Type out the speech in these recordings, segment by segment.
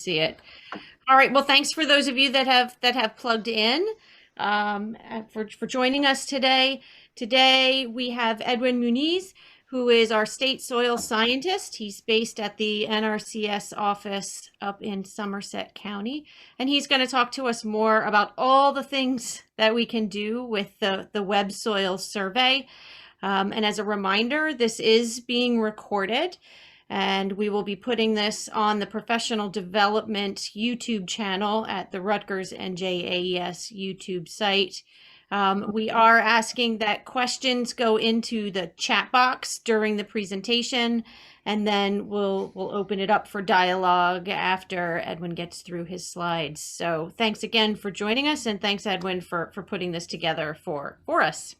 see it. All right. Well, thanks for those of you that have plugged in for joining us today. Today we have Edwin Muniz, who is our state soil scientist. He's based at the NRCS office up in Somerset County, and he's going to talk to us more about all the things that we can do with the Web Soil Survey. And as a reminder, this is being recorded, and we will be putting this on the Professional Development YouTube channel at the Rutgers NJAES YouTube site. We are asking that questions go into the chat box during the presentation, and then we'll open it up for dialogue after Edwin gets through his slides. So thanks again for joining us, and thanks, Edwin, for putting this together for us.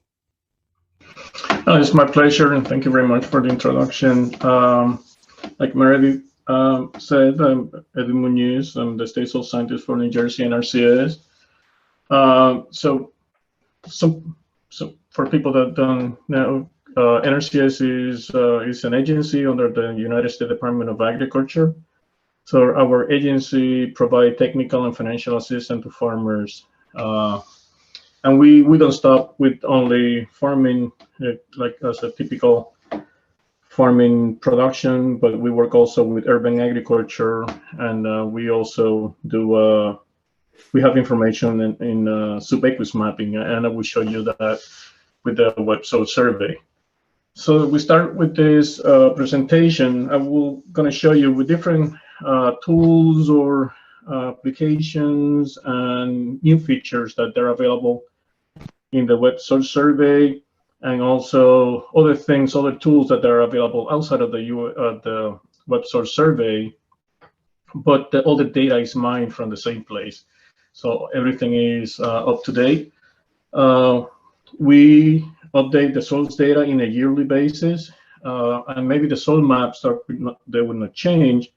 It's my pleasure, and thank you very much for the introduction. Like Meredith said, I'm Edwin Muniz. I'm the state soil scientist for New Jersey NRCS. So for people that don't know, NRCS is an agency under the United States Department of Agriculture. So our agency provides technical and financial assistance to farmers. And we don't stop with only farming, like as a typical farming production, but we work also with urban agriculture, and we also do, we have information in Subaqueous mapping, and I will show you that with the Web Soil Survey. So we start with this presentation. I will gonna show you with different tools or applications and new features that are available in the Web Soil Survey, and also other things, other tools that are available outside of the Web Soil Survey, but all the data is mined from the same place. So everything is up to date. We update the soils data in a yearly basis, and maybe the soil maps they will not change,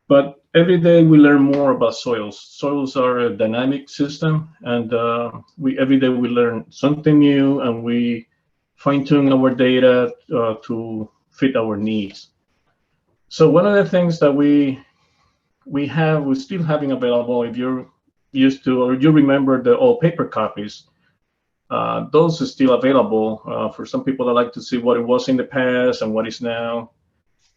but every day we learn more about soils. Soils are a dynamic system, and every day we learn something new, and we fine-tune our data to fit our needs. So one of the things that we're still having available, if you're used to or you remember the old paper copies, those are still available for some people that like to see what it was in the past and what is now.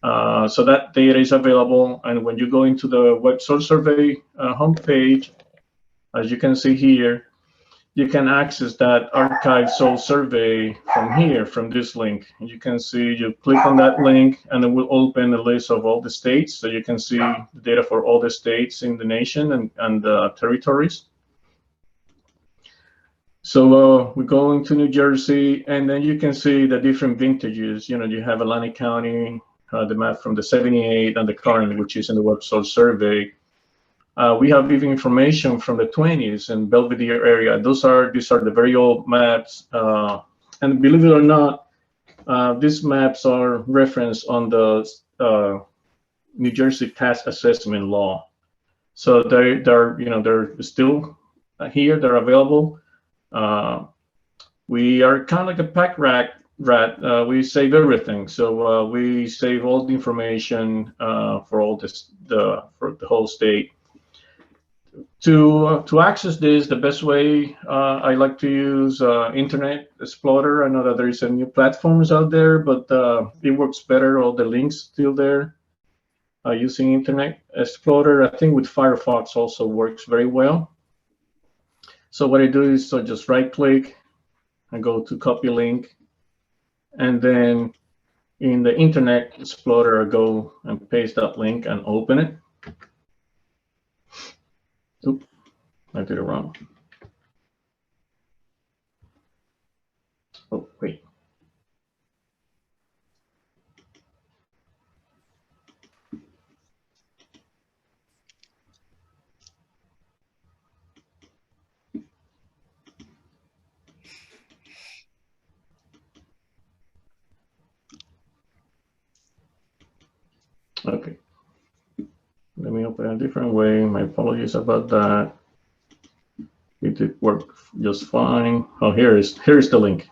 So that data is available, and when you go into the Web Soil Survey homepage, as you can see here, you can access that archived soil survey from here, from this link. You can see, you click on that link, and it will open a list of all the states, so you can see the data for all the states in the nation and territories. So we go into New Jersey, and then you can see the different vintages. You know, you have Atlantic County, the map from the 78, and the current, which is in the Web Soil Survey. We have even information from the 20s and Belvedere area. These are the very old maps, and believe it or not, these maps are referenced on the New Jersey Tax Assessment Law. So they're still here. They're available. We are kind of like a pack rat. We save everything, so we save all the information for all this, for the whole state. To access this, the best way I like to use Internet Explorer. I know that there is some new platforms out there, but it works better. All the links still there using Internet Explorer. I think with Firefox also works very well. So what I do is just right-click and go to copy link, and then in the Internet Explorer, I go and paste that link and open it. Oops, I did it wrong. Oh, wait. Okay. Let me open a different way. My apologies about that. It did work just fine. Oh, here's the link.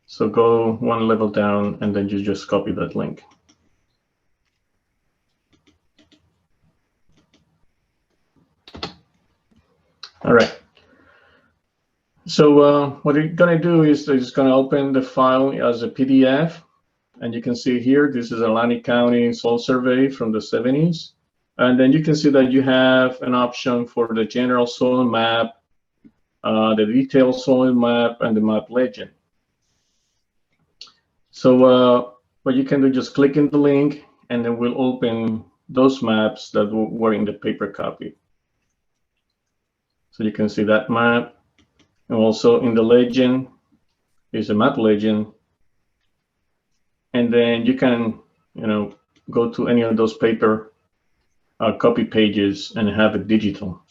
So go one level down, and then you just copy that link. All right. So what you're going to do is it's going to open the file as a PDF. And you can see here, this is Atlantic County Soil Survey from the 70s. And then you can see that you have an option for the general soil map, the detailed soil map, and the map legend. So what you can do, just click in the link, and then we'll open those maps that were in the paper copy. So you can see that map. And also in the legend is a map legend. And then you can, go to any of those paper copy pages and have it digital.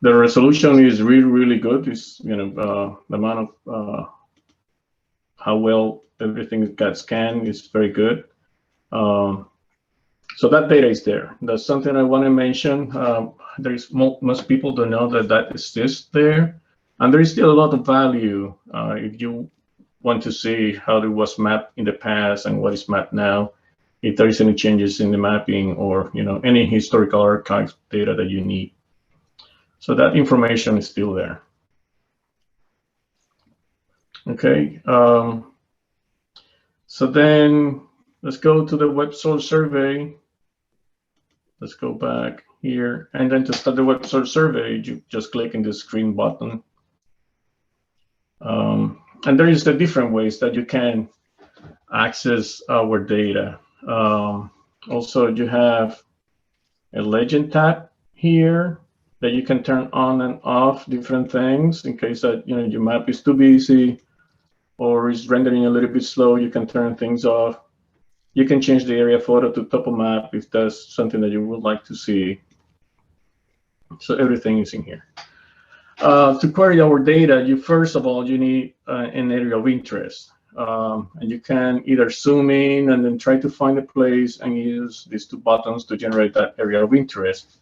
The resolution is really, really good. It's, the amount of how well everything got scanned is very good. So that data is there. That's something I want to mention. Most people don't know that exists there. And there is still a lot of value if you want to see how it was mapped in the past and what is mapped now, if there is any changes in the mapping or any historical archive data that you need. So that information is still there. Okay. So then let's go to the Web Soil Survey. Let's go back here. And then to start the Web Soil Survey, you just click in the screen button. And there is the different ways that you can access our data. Also, you have a legend tab here that you can turn on and off different things in case that your map is too busy or is rendering a little bit slow. You can turn things off. You can change the area photo to topo map if that's something that you would like to see. So everything is in here. To query our data, first of all, you need an area of interest. And you can either zoom in and then try to find a place and use these two buttons to generate that area of interest.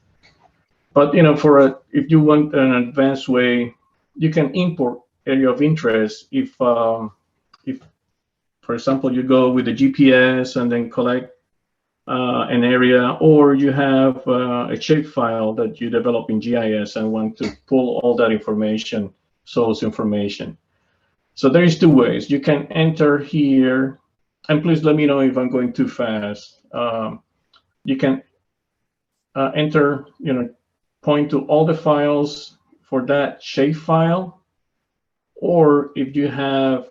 But if you want an advanced way, you can import area of interest if for example, you go with the GPS and then collect an area, or you have a shapefile that you develop in GIS and want to pull all that information, source information. So there is two ways. You can enter here, and please let me know if I'm going too fast. You can enter, point to all the files for that shapefile, or if you have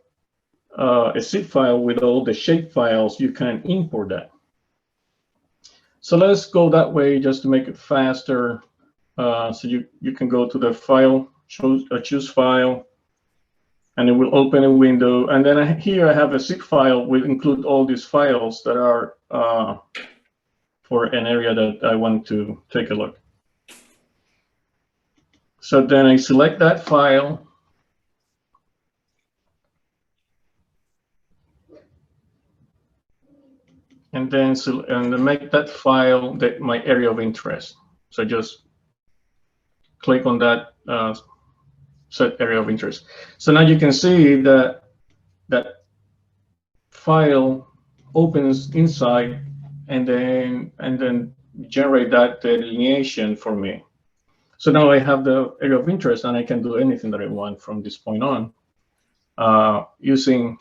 a zip file with all the shapefiles, you can import that. So let's go that way just to make it faster. So you can go to the file, choose file, and it will open a window. And then here I have a zip file will include all these files that are for an area that I want to take a look. So then I select that file. And then make that file my area of interest. So just click on that set area of interest. So now you can see that that file opens inside and then generate that delineation for me. So now I have the area of interest and I can do anything that I want from this point on using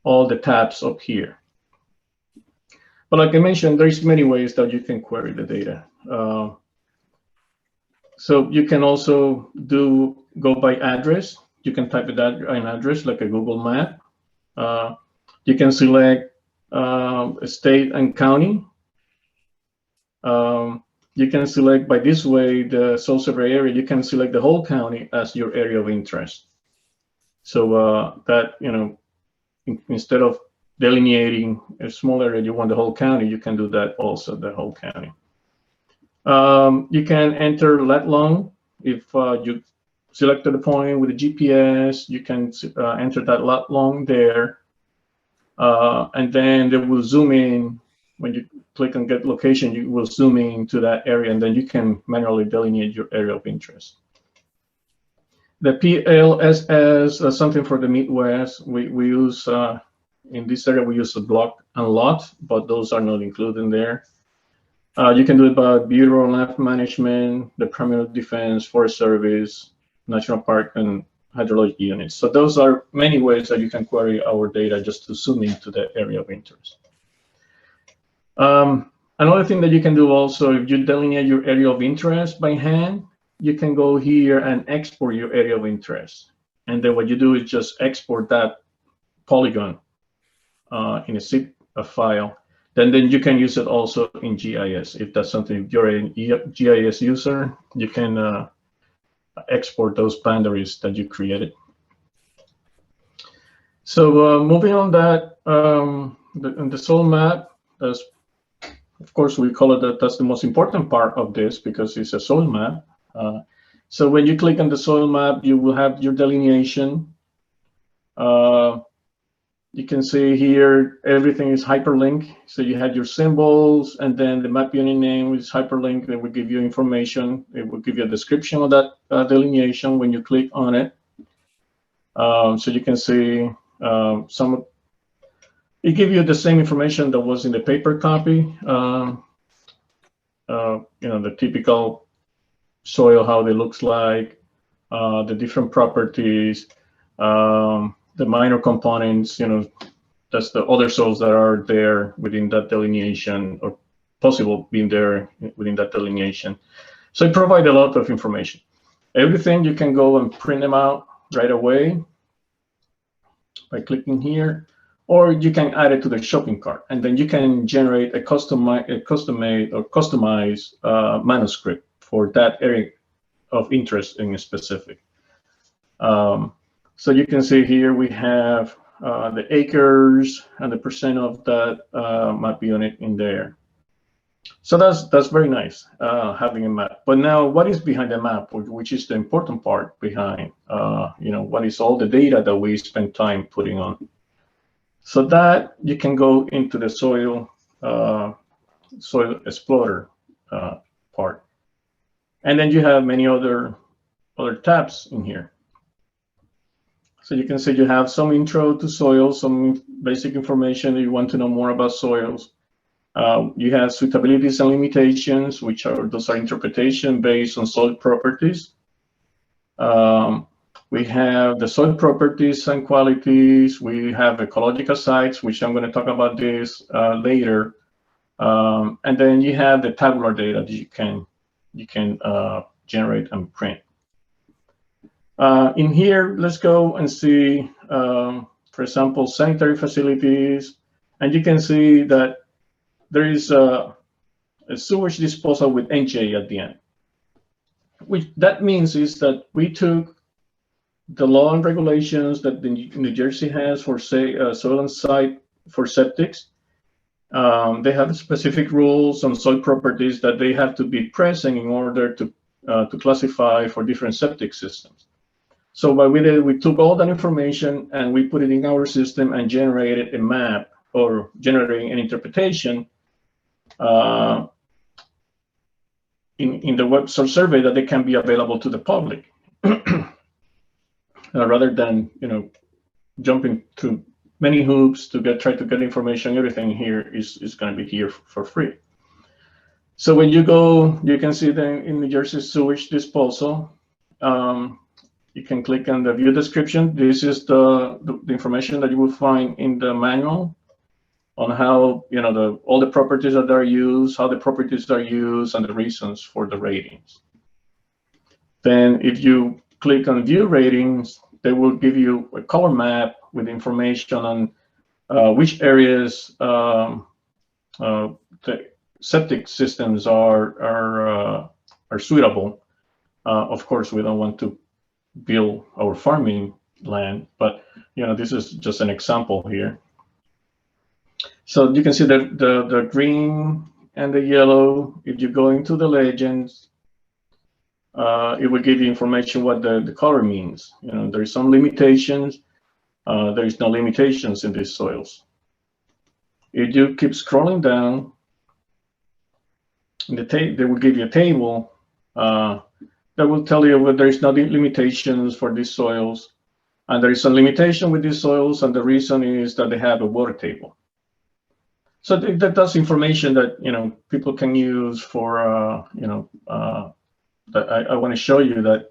all the tabs up here. But like I mentioned, there's many ways that you can query the data. So you can also go by address. You can type an address like a Google map. You can select a state and county. You can select by this way the soil survey area. You can select the whole county as your area of interest. So that instead of delineating a small area, you want the whole county, you can do that also, the whole county. You can enter lat long. If you selected a point with a GPS, you can enter that lat long there. And then they will zoom in. When you click on get location, you will zoom in to that area, and then you can manually delineate your area of interest. The PLSS, something for the Midwest, we use in this area, we use the block and lot, but those are not included in there. You can do it by Bureau of Land Management, Department of Defense, Forest Service, national park and hydrology units. So those are many ways that you can query our data just to zoom into the area of interest. Another thing that you can do also, if you delineate your area of interest by hand, you can go here and export your area of interest. And then what you do is just export that polygon in a zip file. Then you can use it also in GIS. If that's something, if you're a GIS user, you can export those boundaries that you created. So moving on that, the soil map, of course, we call it that's the most important part of this because it's a soil map. So when you click on the soil map, you will have your delineation. You can see here, everything is hyperlinked. So you had your symbols, and then the map unit name is hyperlinked. It will give you information. It will give you a description of that delineation when you click on it. So you can see it gives you the same information that was in the paper copy. The typical soil, how it looks like, the different properties, the minor components, that's the other soils that are there within that delineation or possible being there within that delineation. So it provides a lot of information. Everything you can go and print them out right away by clicking here, or you can add it to the shopping cart, and then you can generate a customized manuscript for that area of interest in a specific. So you can see here we have the acres and the percent of that map unit in there. So that's very nice, having a map. But now, what is behind the map, which is the important part behind, what is all the data that we spend time putting on? So that you can go into the soil explorer part, and then you have many other tabs in here. So you can see you have some intro to soils, some basic information if you want to know more about soils. You have suitabilities and limitations, those are interpretation based on soil properties. We have the soil properties and qualities. We have ecological sites, which I'm going to talk about this later. And then you have the tabular data that you can generate and print. In here, let's go and see, for example, sanitary facilities, and you can see that there is a sewage disposal with NJ at the end. Which that means is that we took the law and regulations that New Jersey has for, say, soil and site for septics. They have specific rules on soil properties that they have to be present in order to classify for different septic systems. So what we did, we took all that information and we put it in our system and generated a map, or generating an interpretation in the Web Soil Survey that they can be available to the public. Rather than jumping through many hoops to try to get information, everything here is going to be here for free. So when you go, you can see in New Jersey sewage disposal. You can click on the view description. This is the information that you will find in the manual on how, all the properties that are used, how the properties are used, and the reasons for the ratings. Then if you click on view ratings, they will give you a color map with information on which areas the septic systems are suitable. Of course, we don't want to build our farming land, but this is just an example here. So you can see the green and the yellow. If you go into the legends, it will give you information what the color means. There is some limitations. There is no limitations in these soils. If you keep scrolling down, they will give you a table that will tell you whether there is no limitations for these soils, and there is a limitation with these soils, and the reason is that they have a water table. So that's information that people can use for that I want to show you that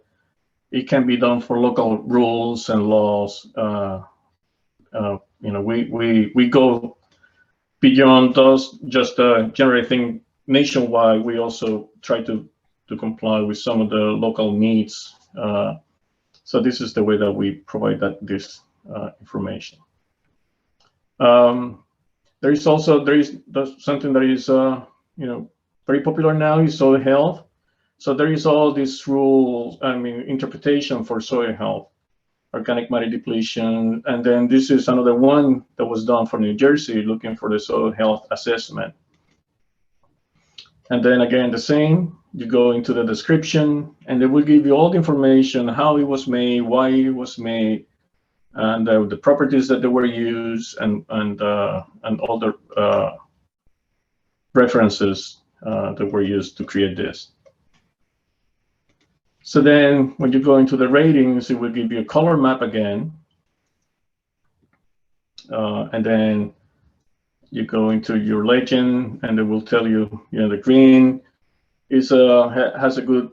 it can be done for local rules and laws. We go beyond those just generating nationwide. We also try to comply with some of the local needs. So this is the way that we provide this information. There is something that is very popular now is soil health. So there is all these rules, interpretation for soil health, organic matter depletion, and then this is another one that was done for New Jersey, looking for the soil health assessment. And then again, the same, you go into the description, and they will give you all the information, how it was made, why it was made, and the properties that they were used, and all the references that were used to create this. So then when you go into the ratings, it will give you a color map again. And then you go into your legend, and it will tell you, the green is has a good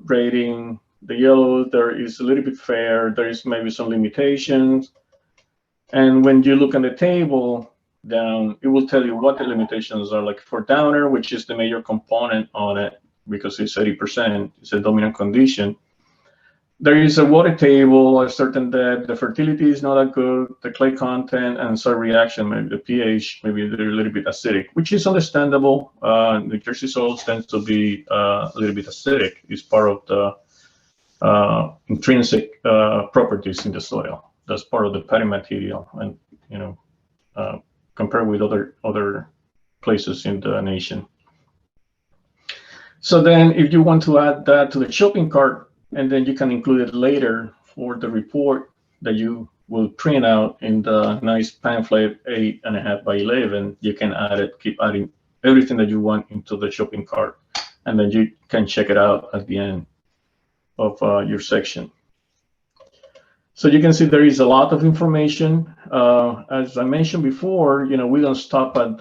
rating. The yellow, there is a little bit fair. There is maybe some limitations. And when you look on the table down, it will tell you what the limitations are. Like for downer, which is the major component on it, because it's 80%, it's a dominant condition. There is a water table, a certain depth, the fertility is not that good, the clay content, and soil reaction, maybe the pH, maybe they're a little bit acidic, which is understandable. New Jersey soils tends to be a little bit acidic. It's part of the intrinsic properties in the soil. That's part of the parent material, and compared with other places in the nation. So then if you want to add that to the shopping cart, and then you can include it later for the report that you will print out in the nice pamphlet 8.5 by 11, you can add it, keep adding everything that you want into the shopping cart, and then you can check it out at the end of your section. So you can see there is a lot of information. As I mentioned before, we don't stop at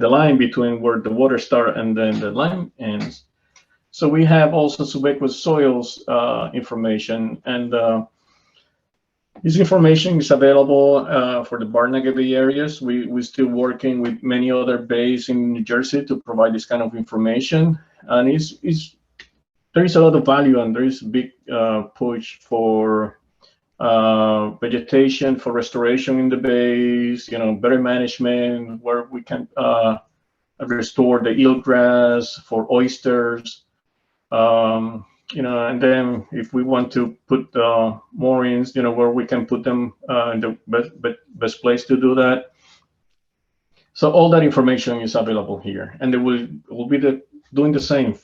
the line between where the water starts and then the line ends. So we have also Subaqueous soils information, and this information is available for the Barnegat Bay areas. We're still working with many other bays in New Jersey to provide this kind of information, and there is a lot of value, and there is a big push for vegetation, for restoration in the bays, better management, where we can restore the eelgrass for oysters. And then if we want to put moorings, where we can put them in the best place to do that. So all that information is available here, and they will be doing the same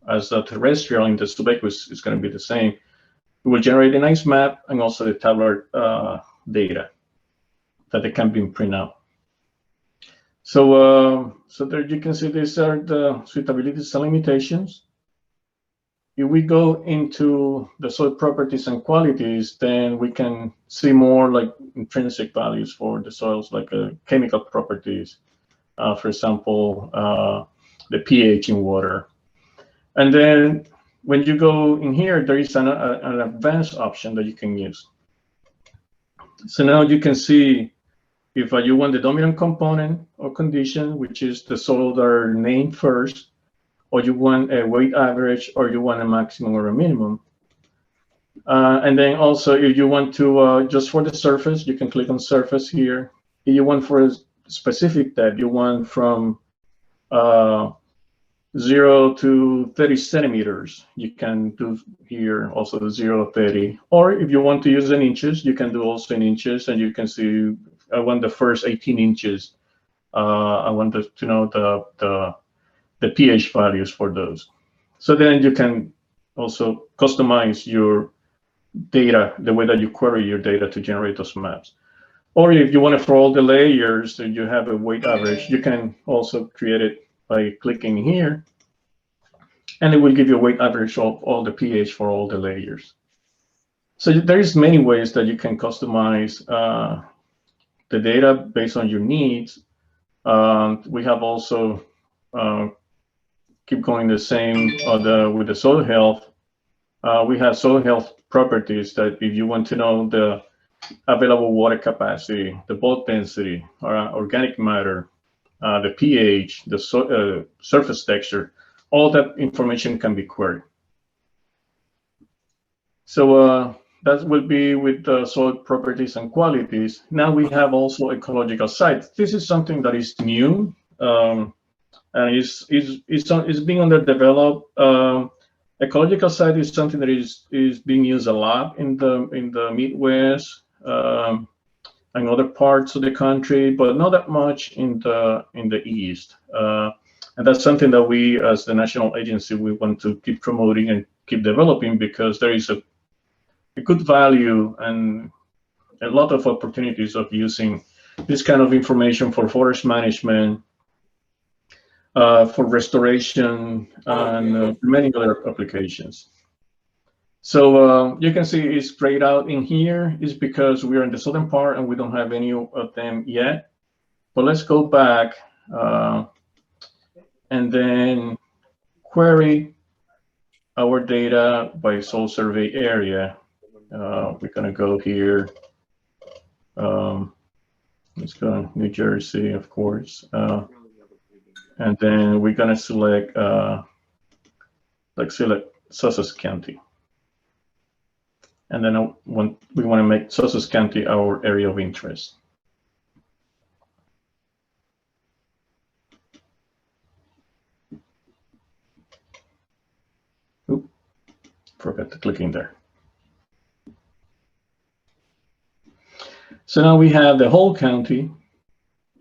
as the terrestrial in the Subaqueous is going to be the same. We will generate a nice map and also the tabular data that they can be printed out. So there you can see these are the suitability and limitations. If we go into the soil properties and qualities, then we can see more like intrinsic values for the soils, like chemical properties, for example, the pH in water. And then when you go in here, there is an advanced option that you can use. So now you can see if you want the dominant component or condition, which is the soil that are named first, or you want a weight average, or you want a maximum or a minimum. And then also if you want to, just for the surface, you can click on surface here. If you want for a specific depth, you want from 0 to 30 centimeters, you can do here also the 0 to 30. Or if you want to use in inches, you can do also in inches, and you can see, I want the first 18 inches. I want to know the pH values for those. So then you can also customize your data, the way that you query your data to generate those maps. Or if you want it for all the layers, and you have a weight average, you can also create it by clicking here, and it will give you a weight average of all the pH for all the layers. So there is many ways that you can customize the data based on your needs. We have also keep going the same with the soil health. We have soil health properties that if you want to know the available water capacity, the bulk density, organic matter, the pH, the surface texture, all that information can be queried. So that will be with the soil properties and qualities. Now we have also ecological sites. This is something that is new and is being underdeveloped. Ecological site is something that is being used a lot in the Midwest and other parts of the country, but not that much in the East. And that's something that we, as the national agency, we want to keep promoting and keep developing, because there is a good value and a lot of opportunities of using this kind of information for forest management, for restoration, and many other applications. So you can see it's grayed out in here. Is because we are in the southern part and we don't have any of them yet. But let's go back and then query our data by soil survey area. We're going to go here. Let's go to New Jersey, of course. And then we're going to select, select Sussex County. And then we want to make Sussex County our area of interest. Oop, forgot to click in there. So now we have the whole county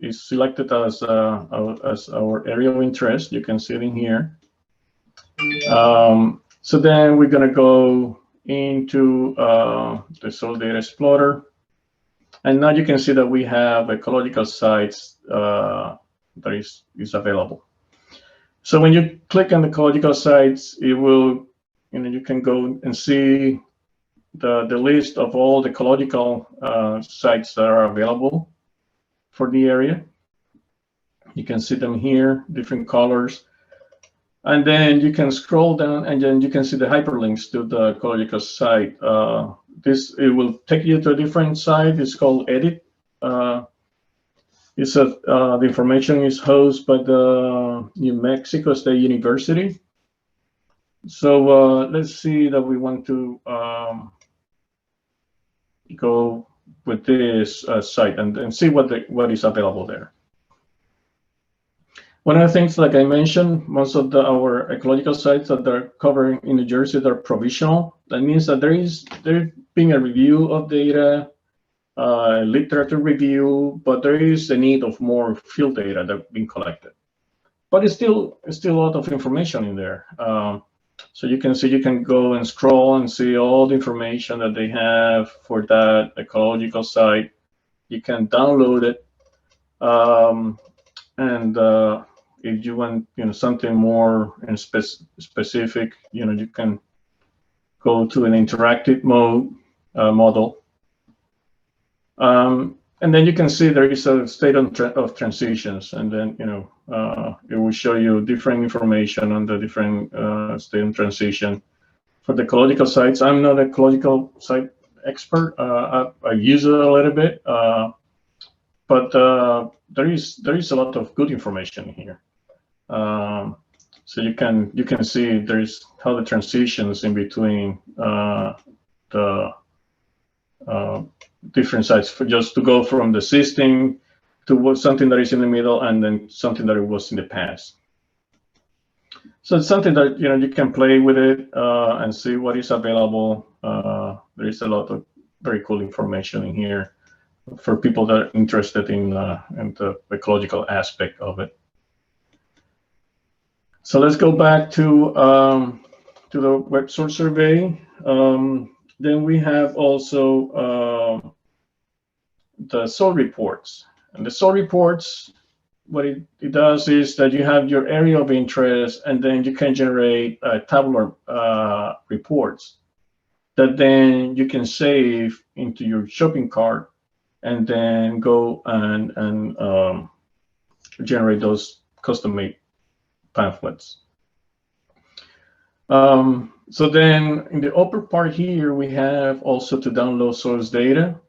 is selected as our area of interest. You can see it in here. So then we're going to go into the soil data explorer, and now you can see that we have ecological sites that is available. So when you click on the ecological sites, it will, you can go and see the list of all the ecological sites that are available for the area. You can see them here, different colors. And then you can scroll down and then you can see the hyperlinks to the ecological site. It will take you to a different site. It's called Edit. The information is hosted by the New Mexico State University. So let's see that we want to go with this site and see what is available there. One of the things, like I mentioned, most of our ecological sites that they're covering in New Jersey, they're provisional. That means that there's being a review of data, literature review, but there is a need of more field data that's being collected. But it's still a lot of information in there. So you can see, you can go and scroll and see all the information that they have for that ecological site. You can download it. If you want, something more in specific, you can go to an interactive model. And then you can see there is a state of transitions, and then it will show you different information on the different state of transition for the ecological sites. I'm not an ecological site expert. I use it a little bit, but there is a lot of good information here. So you can see there's how the transitions in between the different sites, just to go from the existing to something that is in the middle and then something that it was in the past. So it's something that you can play with it and see what is available. There is a lot of very cool information in here for people that are interested in the ecological aspect of it. So let's go back to the Web Soil Survey. Then we have also the soil reports. And the soil reports, what it does is that you have your area of interest, and then you can generate tabular reports that then you can save into your shopping cart, and then go and generate those custom-made pamphlets. So then in the upper part here, we have also to download source data.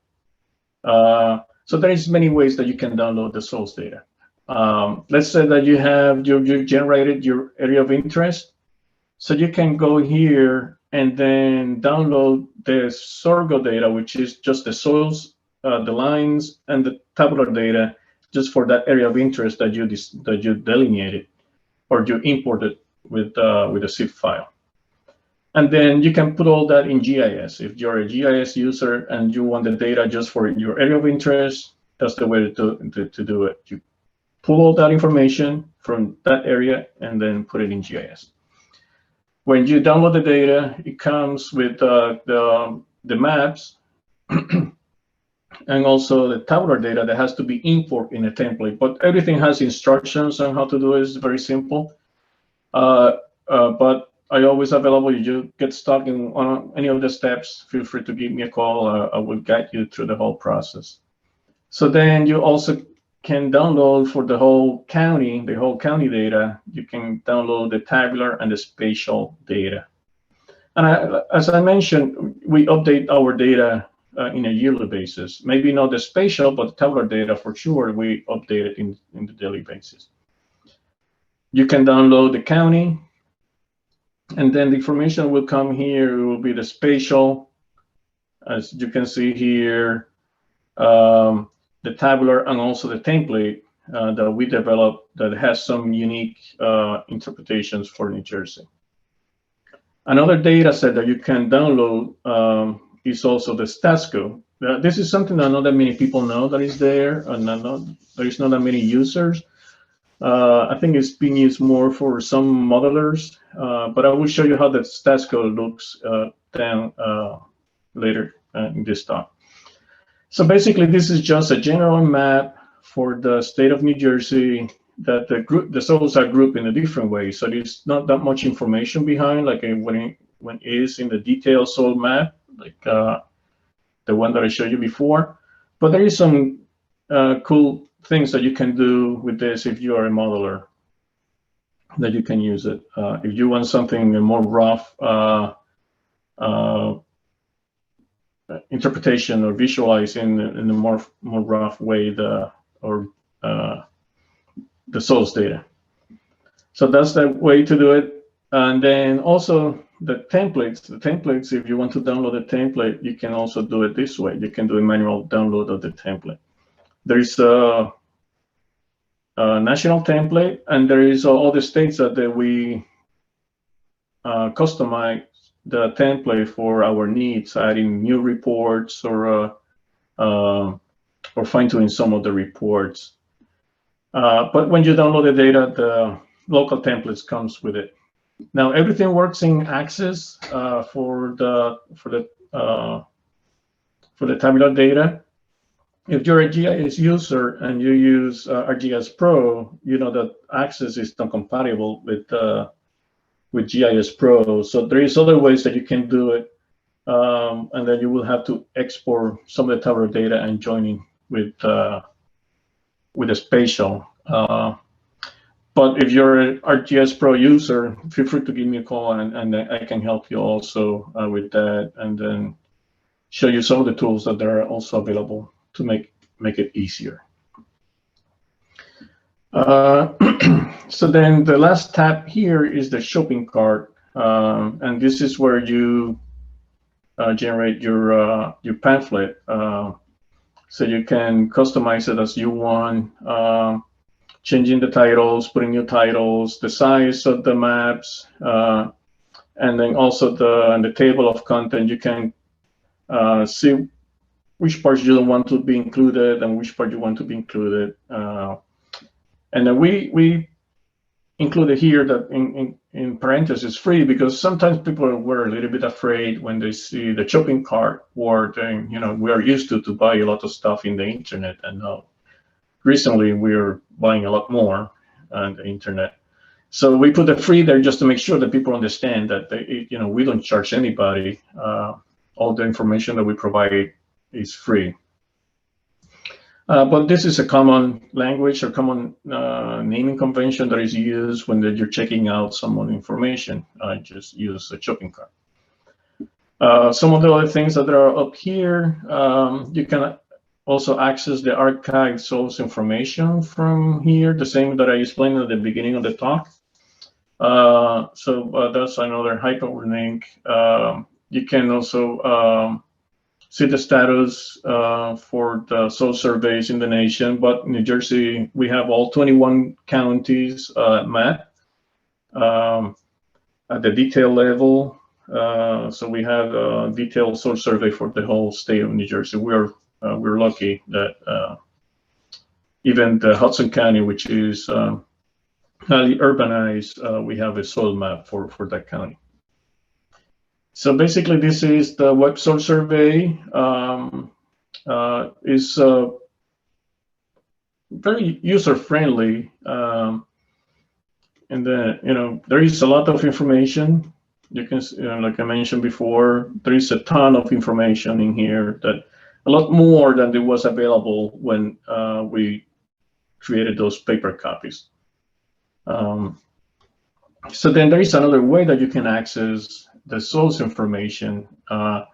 So there is many ways that you can download the source data. Let's say that you generated your area of interest. So you can go here and then download the sorghum data, which is just the soils, the lines, and the tabular data, just for that area of interest that you delineated or you imported with a zip file. And then you can put all that in GIS. If you're a GIS user and you want the data just for your area of interest, that's the way to do it. You pull all that information from that area and then put it in GIS. When you download the data, it comes with the maps and also the tabular data that has to be imported in a template. But everything has instructions on how to do it. It's very simple. But I always available. You get stuck on any of the steps, feel free to give me a call. I will guide you through the whole process. So then you also can download for the whole county data. You can download the tabular and the spatial data. And as I mentioned, we update our data in a yearly basis. Maybe not the spatial, but the tabular data for sure, we update it in the daily basis. You can download the county, and then the information will come here. It will be the spatial, as you can see here, the tabular, and also the template that we developed that has some unique interpretations for New Jersey. Another data set that you can download is also the StatsCo. This is something that not that many people know that is there, and there is not that many users. I think it's being used more for some modelers, but I will show you how the StatsCo looks down later in this talk. So basically, this is just a general map for the state of New Jersey that the soils are grouped in a different way. So there's not that much information behind, like when it is in the detailed soil map, like the one that I showed you before. But there is some cool things that you can do with this if you are a modeler, that you can use it. If you want something more rough interpretation or visualizing in a more rough way the source data. So that's the way to do it. And then also the templates, if you want to download a template, you can also do it this way. You can do a manual download of the template. There is a national template, and there is all the states that we customize the template for our needs, adding new reports or fine-tuning some of the reports. But when you download the data, the local templates comes with it. Now everything works in Access for the tabular data. If you're a GIS user and you use ArcGIS Pro, you know that Access is not compatible with GIS Pro. So there is other ways that you can do it, and then you will have to export some of the tabular data and join in with the spatial. But if you're an ArcGIS Pro user, feel free to give me a call, and I can help you also with that, and then show you some of the tools that are also available to make it easier. So then the last tab here is the shopping cart, and this is where you generate your pamphlet. So you can customize it as you want, changing the titles, putting new titles, the size of the maps, and then also the table of content. You can see which parts you don't want to be included and which part you want to be included. And then we included here that in parentheses free, because sometimes people were a little bit afraid when they see the shopping cart word, and we are used to buy a lot of stuff in the internet, and now recently we're buying a lot more on the internet. So we put the free there just to make sure that people understand that we don't charge anybody. All the information that we provide is free. But this is a common language or common naming convention that is used when you're checking out someone information. I just use a shopping cart. Some of the other things that are up here, you can also access the archived source information from here, the same that I explained at the beginning of the talk. So that's another hyperlink. You can also see the status for the soil surveys in the nation, but New Jersey, we have all 21 counties mapped at the detail level. So we have a detailed soil survey for the whole state of New Jersey. We're lucky that even the Hudson County, which is highly urbanized, we have a soil map for that county. So basically, this is the Web Soil Survey. Is very user-friendly, and then there is a lot of information. You can, like I mentioned before, there is a ton of information in here, that a lot more than there was available when we created those paper copies. So then there is another way that you can access the source information, and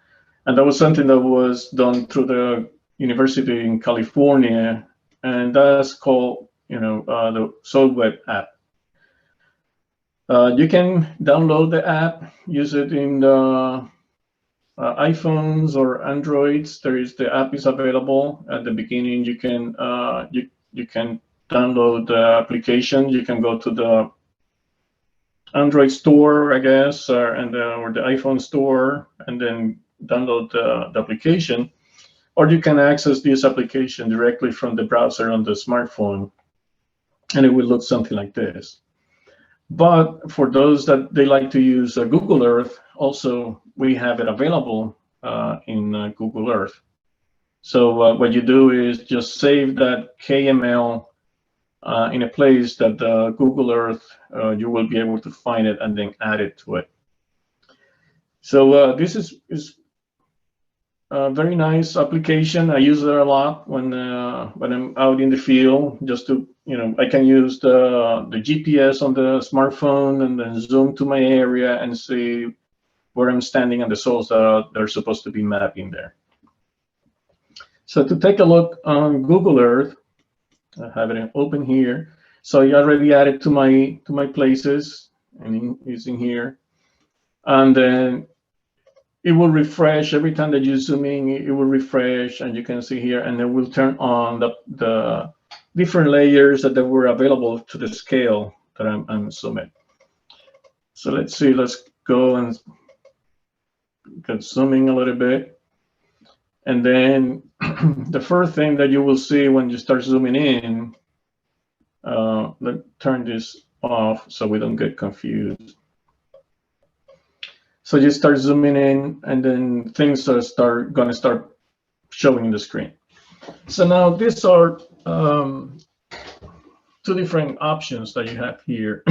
that was something that was done through the University in California, and that's called the Soil Web app. You can download the app, use it in the iPhones or Androids. The app is available at the beginning. You can you can download the application. You can go to the Android store, I guess, or the iPhone store, and then download the application. Or you can access this application directly from the browser on the smartphone, and it will look something like this. But for those that they like to use Google Earth, also we have it available in Google Earth. So what you do is just save that KML in a place that Google Earth, you will be able to find it and then add it to it. So this is a very nice application. I use it a lot when I'm out in the field, just to, I can use the GPS on the smartphone and then zoom to my area and see where I'm standing and the soils that are supposed to be mapping there. So to take a look on Google Earth, I have it open here. So I already added to my places, and it's in here. And then it will refresh every time that you zoom in. It will refresh, and you can see here, and it will turn on the different layers that were available to the scale that I'm zooming. So let's see. Let's go and get zooming a little bit. And then the first thing that you will see when you start zooming in, let's turn this off so we don't get confused. So you start zooming in, and then things are going to start showing in the screen. So now these are two different options that you have here.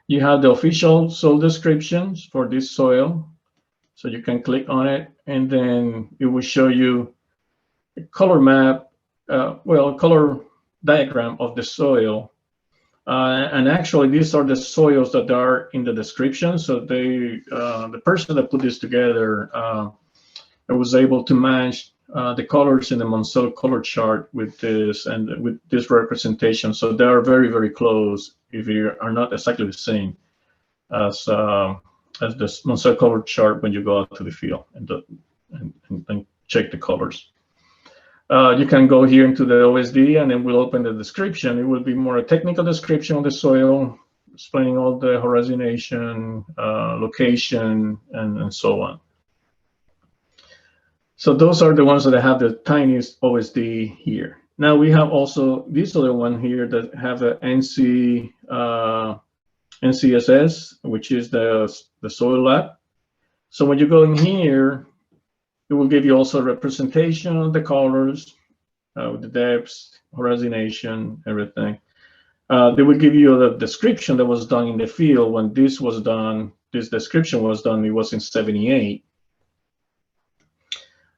You have the official soil descriptions for this soil. So you can click on it, and then it will show you a color map, color diagram of the soil. And actually, these are the soils that are in the description. So the person that put this together was able to match the colors in the Monsoil color chart with this and with this representation. So they are very, very close, if you are not exactly the same as the Monsoil color chart when you go out to the field and check the colors. You can go here into the OSD, and then we'll open the description. It will be more a technical description of the soil, explaining all the horizonation, location, and so on. So those are the ones that have the tiniest OSD here. Now we have also this other one here that have a NCSS, which is the soil lab. So when you go in here, it will give you also a representation of the colors, the depths, horizonation, everything. They will give you a description that was done in the field when this was done. This description was done. It was in '78.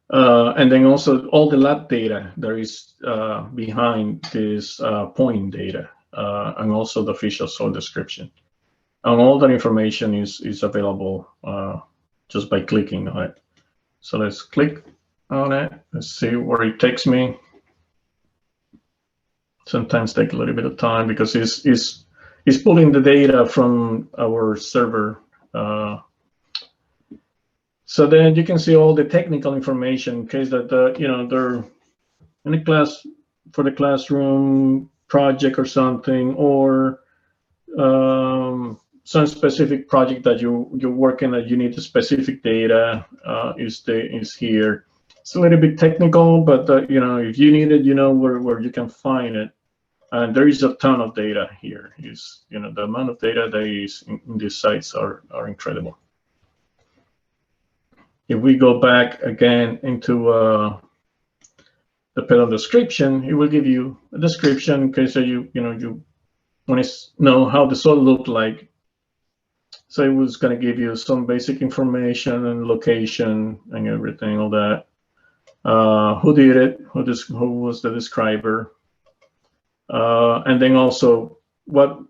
And then also all the lab data there is behind this point data, and also the official soil description. And all that information is available just by clicking on it. So let's click on it. Let's see where it takes me. Sometimes take a little bit of time because it's pulling the data from our server. So then you can see all the technical information in case that they're in a class for the classroom project or something, or some specific project that you're working that you need the specific data is here. It's a little bit technical, but if you need it, where you can find it. And there is a ton of data here. The amount of data that is in these sites are incredible. If we go back again into the pedal description, it will give you a description in case you want to know how the soil looked like. So it was going to give you some basic information and location and everything, all that. Who did it? Who was the describer? And then also what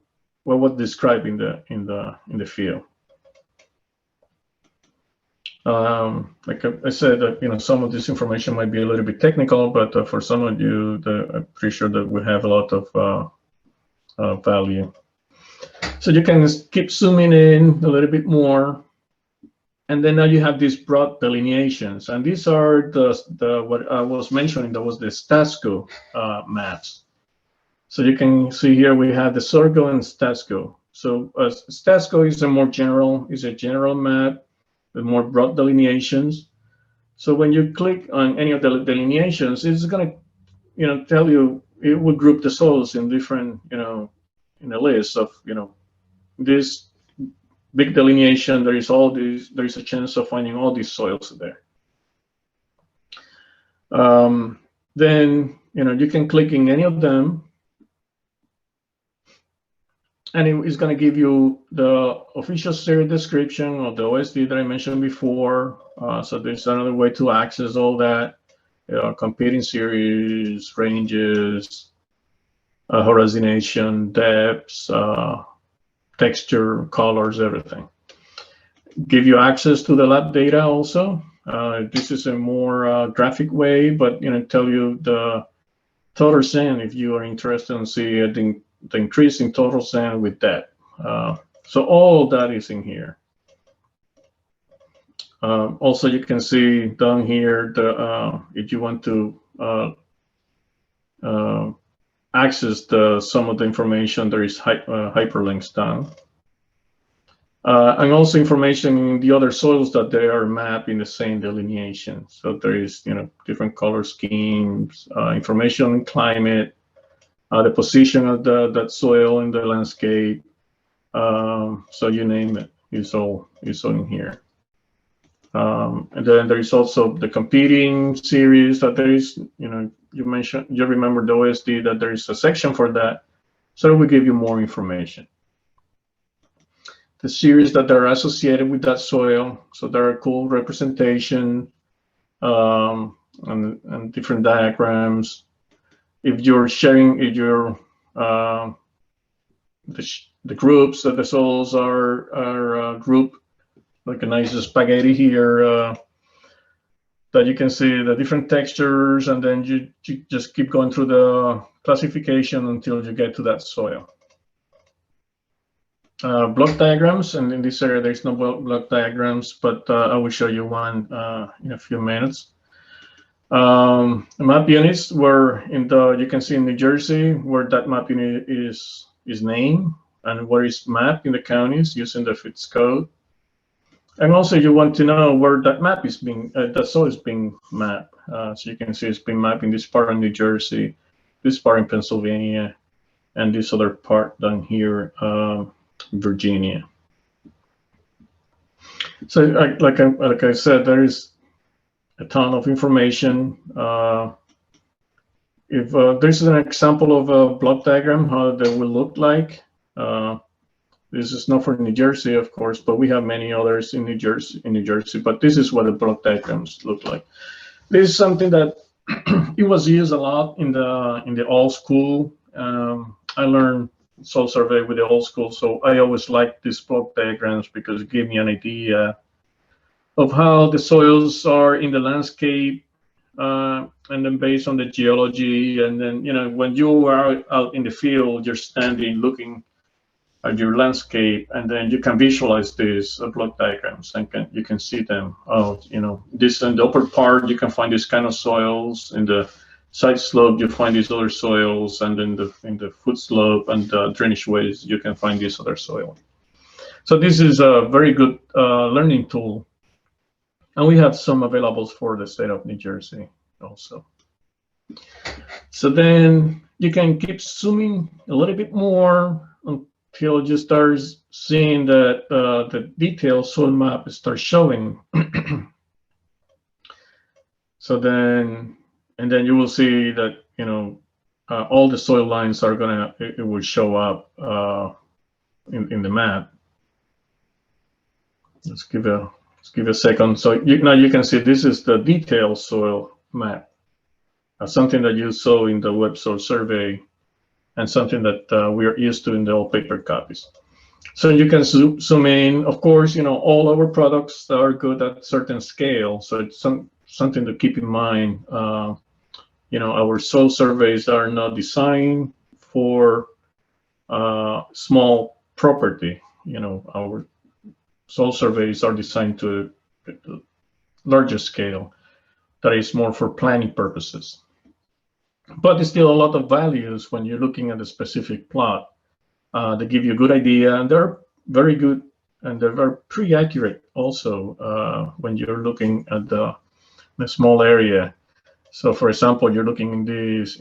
was described in the field. Like I said, some of this information might be a little bit technical, but for some of you, I'm pretty sure that we have a lot of value. So you can keep zooming in a little bit more, and then now you have these broad delineations, and these are the what I was mentioning. That was the STATSCO maps. So you can see here we have the SORGO and STATSCO. So STATSCO is a general map with more broad delineations. So when you click on any of the delineations, it's going to, tell you, it will group the soils in different, in a list of, this big delineation. There is a chance of finding all these soils there. Then, you can click in any of them, and it is going to give you the official series description of the OSD that I mentioned before. So there's another way to access all that, competing series, ranges, horizontation, depths, texture, colors, everything. Give you access to the lab data also. This is a more graphic way, but tell you the total sand if you are interested in seeing the increase in total sand with that. So all of that is in here. Also, you can see down here if you want to access some of the information, there is hyperlinks down. And also information in the other soils that they are mapped in the same delineation. So there is different color schemes, information on climate, the position of that soil in the landscape. So you name it, it's all in here. And then there is also the competing series that there is, you remember the OSD that there is a section for that. So we give you more information. The series that are associated with that soil. So there are cool representation and different diagrams. If you're sharing, the groups that the soils are grouped, like a nice spaghetti here, that you can see the different textures, and then you just keep going through the classification until you get to that soil. Block diagrams, and in this area there's no block diagrams, but I will show you one in a few minutes. Map units were you can see in New Jersey where that map unit is named and where it's mapped in the counties using the FITS code. And also you want to know where that map is that soil is being mapped. So you can see it's being mapped in this part in New Jersey, this part in Pennsylvania, and this other part down here, Virginia. So like I said, there is a ton of information. If this is an example of a block diagram, how they will look like. This is not for New Jersey, of course, but we have many others in New Jersey. But this is what the block diagrams look like. this is something that it was used a lot in the old school. I learned soil survey with the old school, so I always liked these block diagrams because it gave me an idea of how the soils are in the landscape, and then based on the geology, and then when you are out in the field, you're standing looking at your landscape, and then you can visualize these block diagrams and you can see them. Oh, this in the upper part you can find this kind of soils. In the side slope you find these other soils, and then in the foot slope and drainage ways you can find this other soil. So this is a very good learning tool, and we have some available for the state of New Jersey also. So then you can keep zooming a little bit more until you start seeing that the detailed soil map starts showing. So then you will see that all the soil lines are it will show up in the map. Let's give a second. So now you can see this is the detailed soil map, something that you saw in the Web Soil Survey, and something that we are used to in the old paper copies. So you can zoom in. Of course, all our products are good at certain scale, so it's something to keep in mind. Our soil surveys are not designed for small property. Our soil surveys are designed to larger scale, that is more for planning purposes. But there's still a lot of values when you're looking at a specific plot. They give you a good idea, and they're very good, and they're pretty accurate also when you're looking at the small area. So for example, you're looking in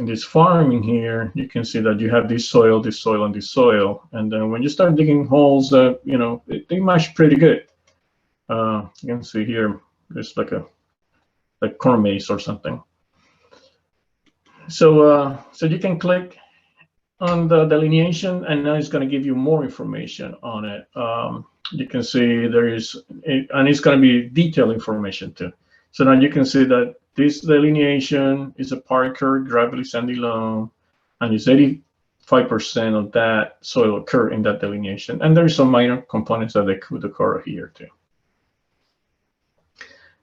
this farm in here, you can see that you have this soil, and this soil. And then when you start digging holes, they match pretty good. You can see here, there's like corn maze or something. So you can click on the delineation, and now it's going to give you more information on it. You can see and it's going to be detailed information too. So now you can see that this delineation is a Parker gravelly sandy loam, and it's 85% of that soil occur in that delineation. And there's some minor components that they could occur here too.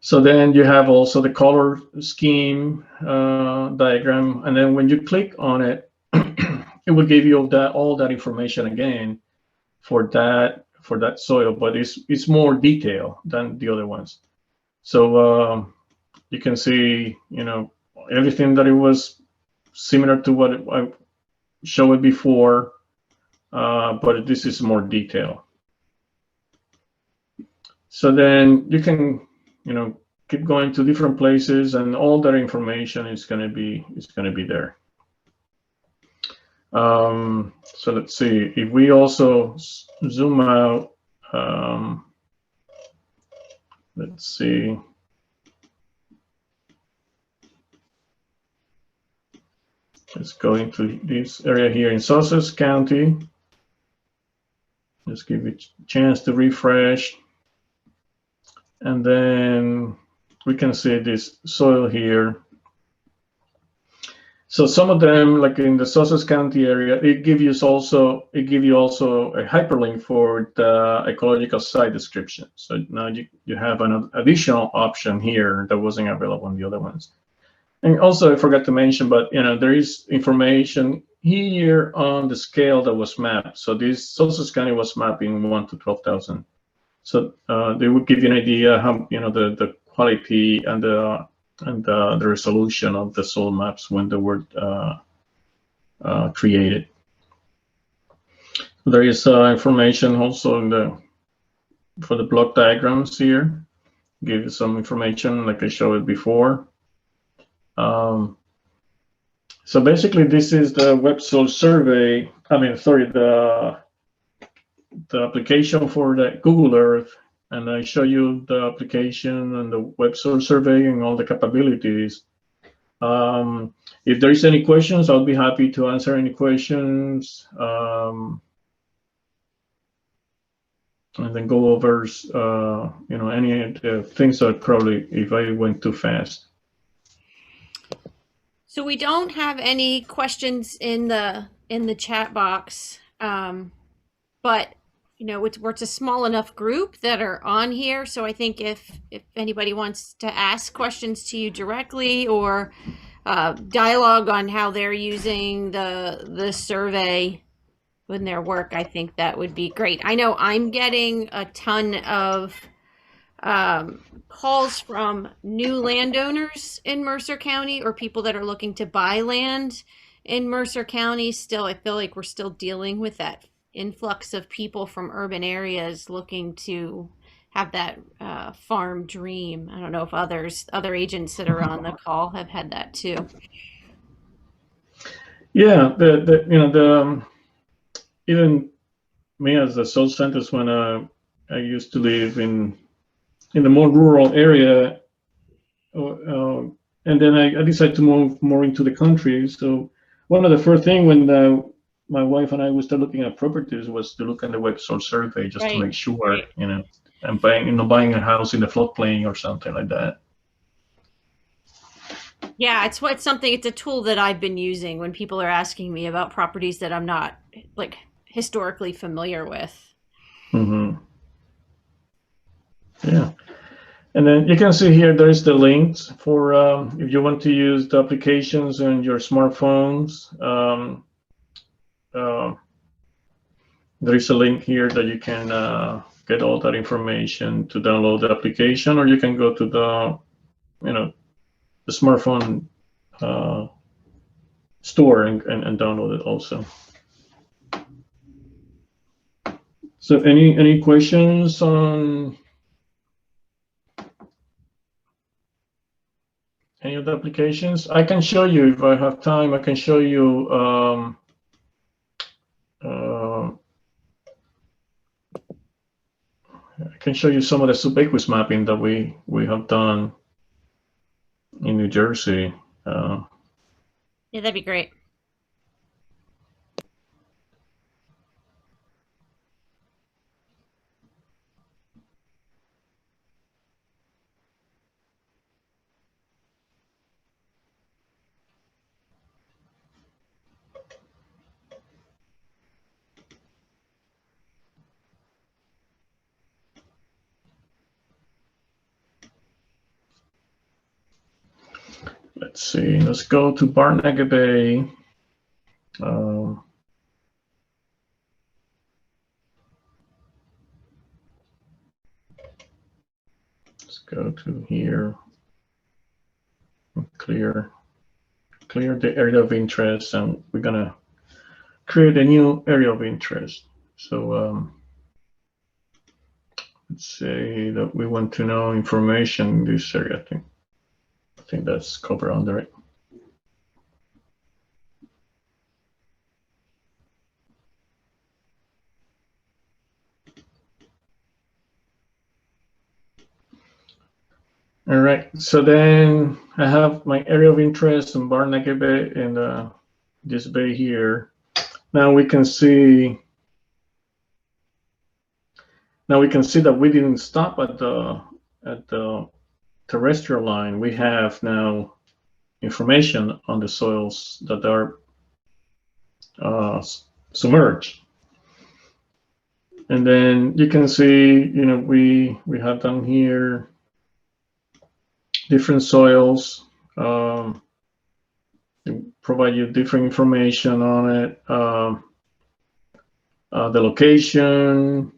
So then you have also the color scheme diagram, and then when you click on it, it will give you all that information again for that soil, but it's more detailed than the other ones. So you can see, everything that it was similar to what I showed before, but this is more detailed. So then you can, keep going to different places, and all that information is going to be there. So let's see, if we also zoom out, let's see. Let's go into this area here in Sussex County. Just give it a chance to refresh. And then we can see this soil here. So some of them, like in the Sussex County area, it give you also a hyperlink for the ecological site description. So now you have an additional option here that wasn't available on the other ones. And also, I forgot to mention, but there is information here on the scale that was mapped. So this Sussex County was mapping 1 to 12,000. So they would give you an idea how the quality and the resolution of the soil maps when they were created. There is information also for the block diagrams here. Give you some information like I showed before. So basically, this is the Web Soil Survey. The application for the Google Earth, and I show you the application and the Web Soil Survey and all the capabilities. If there is any questions, I'll be happy to answer any questions, and then go over any of the things that probably if I went too fast. So we don't have any questions in the chat box, but you know it's a small enough group that are on here. So I think if anybody wants to ask questions to you directly or dialogue on how they're using the survey in their work, I think that would be great. I know I'm getting a ton of calls from new landowners in Mercer County or people that are looking to buy land in Mercer County. Still, I feel like we're still dealing with that influx of people from urban areas looking to have that farm dream. I don't know if other agents that are on the call have had that too. Yeah, even me as a soil scientist, when I used to live in the more rural area, and then I decided to move more into the country. So one of the first things when my wife and I would start looking at properties was to look at the Web Soil Survey just to Right. make sure, I'm buying a house in the floodplain or something like that. Yeah, it's a tool that I've been using when people are asking me about properties that I'm not like historically familiar with. Mm-hmm. Yeah. And then you can see here, there's the links for if you want to use the applications on your smartphones. There is a link here that you can get all that information to download the application, or you can go to the smartphone store and download it also. So any questions on any of the applications? I can show you, if I have time, I can show you some of the Subaqueous mapping that we have done in New Jersey. Yeah, that'd be great. Let's see, let's go to Barnagh Bay. Let's go to here, clear the area of interest, and we're gonna create a new area of interest. So let's say that we want to know information in this area. I think that's covered under it. All right, so then I have my area of interest in Barnagh Bay and this bay here. Now we can see that we didn't stop at the terrestrial line. We have now information on the soils that are submerged. And then you can see, we have down here different soils. Provide you different information on it, the location,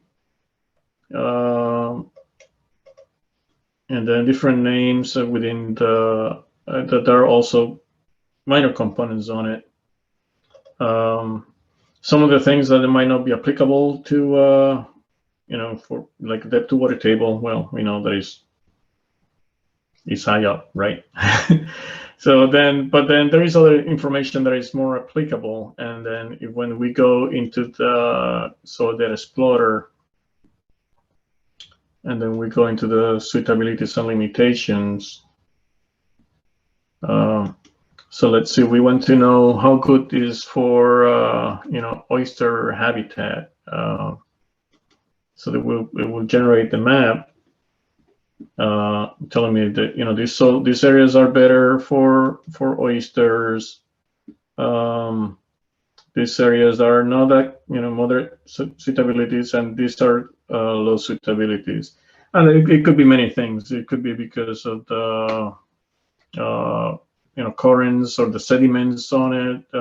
and then different names within the that are also minor components on it. Some of the things that might not be applicable to, for like depth to water table. Well, we know that is high up, right? So then, but then there is other information that is more applicable. And then when we go into the Soil Data Explorer, and then we go into the suitabilities and limitations. So let's see, we want to know how good is for, oyster habitat. So that it will generate the map. telling me that these areas are better for oysters. These areas are not that moderate suitabilities, and these are low suitabilities. And it could be many things. It could be because of the currents or the sediments on it,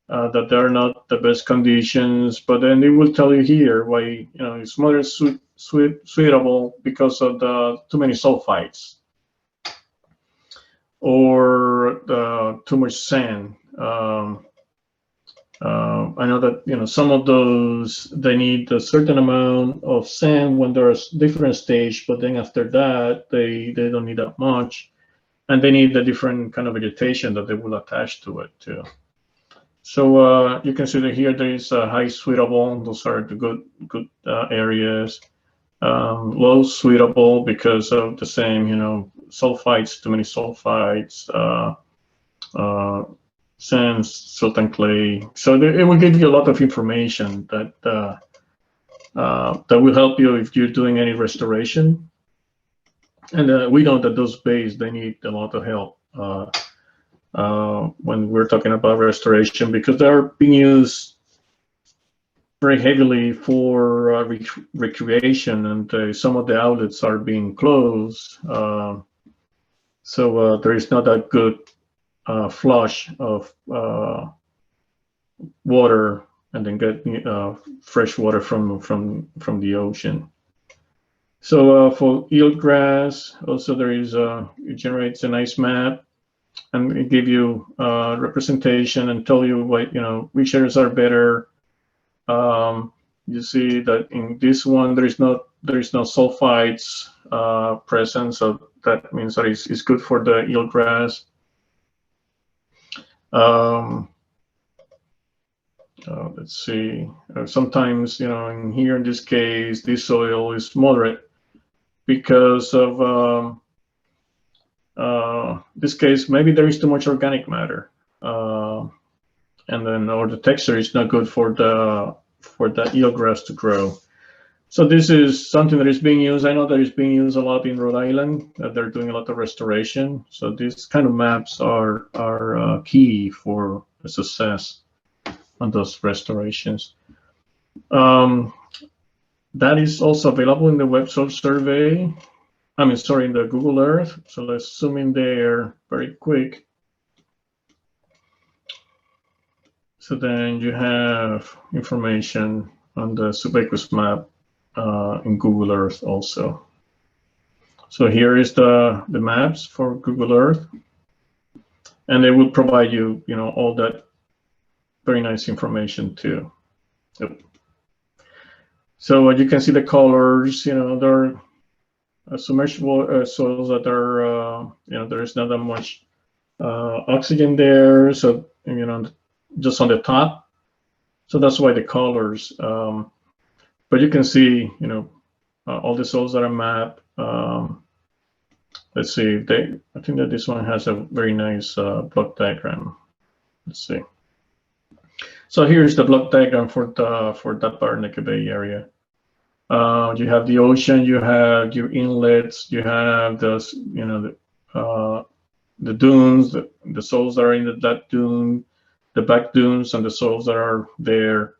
that they're not the best conditions. But then it will tell you here why it's moderate suitable because of the too many sulfites or too much sand. I know that some of those, they need a certain amount of sand when they're at different stage, but then after that they don't need that much, and they need a different kind of vegetation that they will attach to it too. So you can see that here there is a high suitable. Those are the good areas. Low suitable because of the same sulfites, too many sulfites. Sands, silt and clay. So it will give you a lot of information that will help you if you're doing any restoration. And we know that those bays, they need a lot of help when we're talking about restoration, because they're being used very heavily for recreation, and some of the outlets are being closed. So there is not that good flush of water, and then get fresh water from the ocean. So for eelgrass, also there is it generates a nice map, and it give you representation and tell you what which areas are better. You see that in this one there is no sulfites present, so that means that it's good for the eelgrass. Let's see. Sometimes, in here in this case, this soil is moderate because of this case. Maybe there is too much organic matter, and then or the texture is not good for the eelgrass to grow. So this is something that is being used. I know that it's being used a lot in Rhode Island. They're doing a lot of restoration. So these kind of maps are key for success on those restorations. That is also available in the Web Soil Survey. In the Google Earth. So let's zoom in there very quick. So then you have information on the Subaqueous map in Google Earth also. So here is the maps for Google Earth, and they will provide you, all that very nice information too. Yep. So you can see the colors. There are submerged soils that are, there is not that much oxygen there. So just on the top. So that's why the colors. But you can see, all the soils that are mapped. Let's see. I think that this one has a very nice block diagram. Let's see. So here's the block diagram for that Barnett Bay area. You have the ocean, you have your inlets, you have the dunes, the soils that are in that dune, the back dunes, and the soils that are there,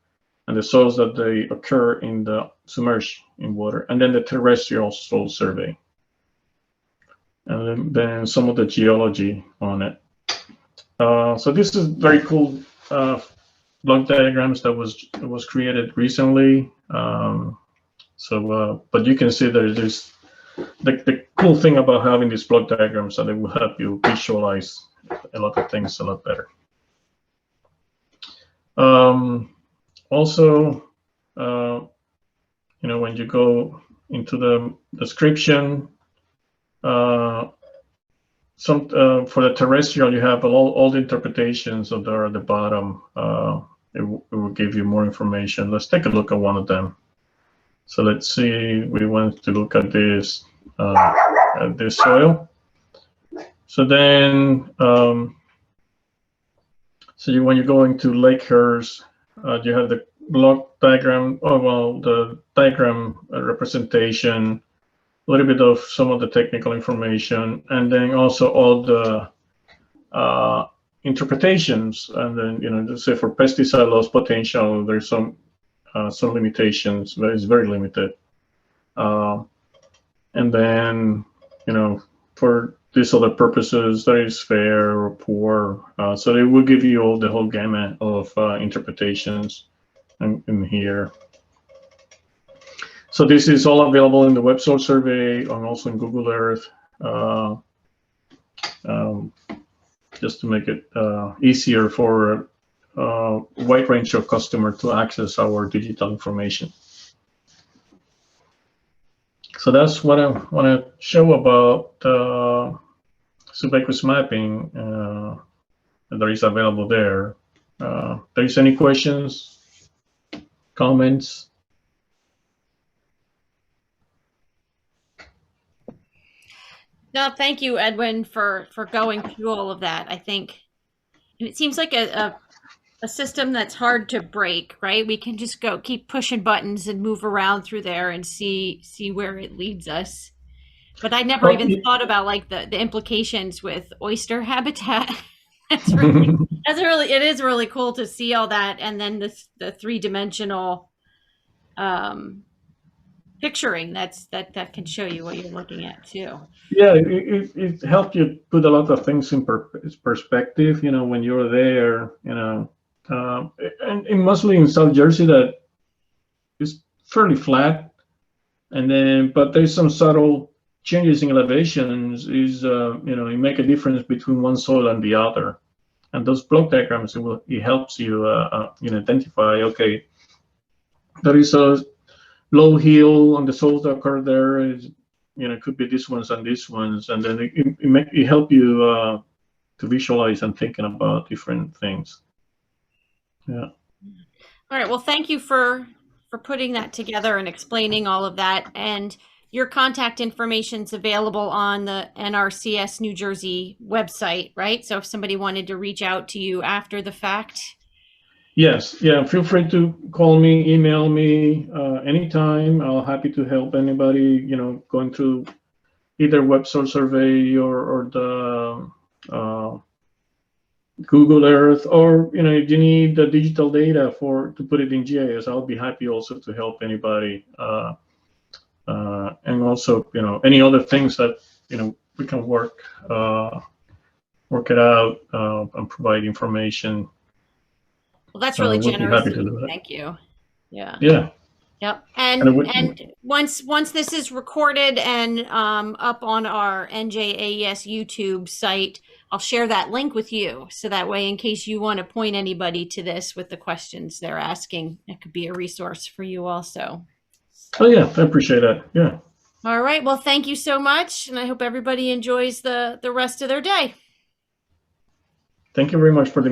and the soils that they occur in the submerged in water, and then the terrestrial soil survey, and then some of the geology on it. So this is very cool block diagrams that was created recently. But you can see there's the cool thing about having these block diagrams, that they will help you visualize a lot of things a lot better. Also, when you go into the description, for the terrestrial, you have all the interpretations that are at the bottom. It will give you more information. Let's take a look at one of them. So let's see. We want to look at this soil. So then, when you go into Lakehurst, you have the block diagram. The diagram representation little bit of some of the technical information, and then also all the interpretations. And then, just say for pesticide loss potential, there's some limitations, but it's very limited. And then, for these other purposes, that is fair or poor. So they will give you the whole gamut of interpretations in here. So this is all available in the Web Soil Survey and also in Google Earth, just to make it easier for a wide range of customers to access our digital information. So that's what I want to show about Subaqueous mapping that is available there. There is any questions, comments? No, thank you, Edwin, for going through all of that. I think, and it seems like a system that's hard to break, right? We can just keep pushing buttons and move around through there and see where it leads us. But I never even thought about like the implications with oyster habitat. It is really cool to see all that, and then the three-dimensional picturing that can show you what you're looking at too. Yeah, it helps you put a lot of things in perspective. When you're there, and mostly in South Jersey, that is fairly flat, and then but there's some subtle changes in elevations. It make a difference between one soil and the other, and those block diagrams it helps you identify. Okay, there is a low hill on the soils that occur there. It could be these ones and these ones, and then it help you to visualize and thinking about different things. Yeah. All right. Well, thank you for putting that together and explaining all of that. And your contact information is available on the NRCS New Jersey website, right? So if somebody wanted to reach out to you after the fact. Yes. Yeah. Feel free to call me, email me anytime. I'm happy to help anybody, going through either Web Soil Survey or the Google Earth, or if you need the digital data to put it in GIS, I'll be happy also to help anybody. And also, any other things that we can work it out and provide information. Well, that's really generous. Happy to do that. Thank you. Yeah. Yeah. Yep. And once this is recorded and up on our NJAES YouTube site, I'll share that link with you. So that way, in case you want to point anybody to this with the questions they're asking, it could be a resource for you also. Oh, yeah. I appreciate that. Yeah. All right. Well, thank you so much. And I hope everybody enjoys the rest of their day. Thank you very much for the